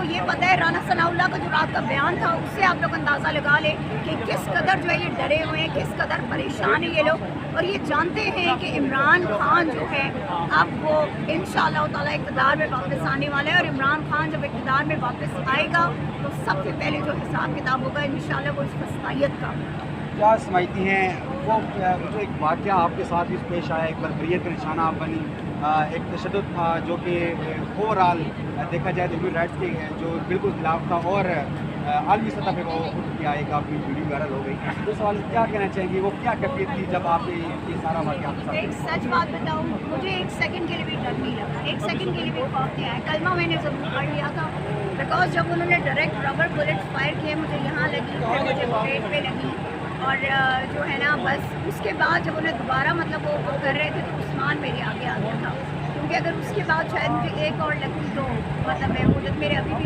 को ये पता है, राना सनाउल्लाह का जो रात का बयान था उससे आप लोग अंदाज़ा लगा लें कि किस कदर जो है ये डरे हुए हैं, किस कदर परेशान है ये लोग, और ये जानते हैं कि इमरान खान जो है अब वो इंशाअल्लाह ताला इक़्तिदार में वापस आने वाला है, और इमरान खान जब इक़्तिदार में वापस आएगा तो सबसे पहले जो हिसाब किताब होगा इंशाअल्लाह वो इस फस्तायत का। क्या समझती हैं वो एक वाक़या आपके साथ भी पेश आया, एक बर्बरियत का निशाना आप बनी, एक तशद्दुद था जो कि ओवरऑल देखा जाए तो ह्यूमन राइट्स के जो बिल्कुल खिलाफ था, और आलमी सतह पे वो उठ के आए, काफ़ी वीडियो वायरल हो गई। तो सवाल क्या कहना चाहेंगे, वो क्या कैफियत थी जब आपने ये सारा वाक़या आपके साथ? एक सच बात बताऊं, मुझे एक सेकंड के लिए भी डर नहीं लगा, एक सेकंड के लिए भी खौफ नहीं आया। कलमा मैंने ज़रूर पढ़ लिया था, बिकॉज जब उन्होंने डायरेक्ट रबर बुलेट्स फायर किए, मुझे यहाँ लगी, फिर मुझे पेट पे लगी, और जो है ना बस उसके बाद जब उन्हें दोबारा मतलब वो कर रहे थे तो उस्मान मेरे आगे आ गया था, क्योंकि अगर उसके बाद शायद मुझे एक और लगती तो मतलब मैं वो मेरे अभी भी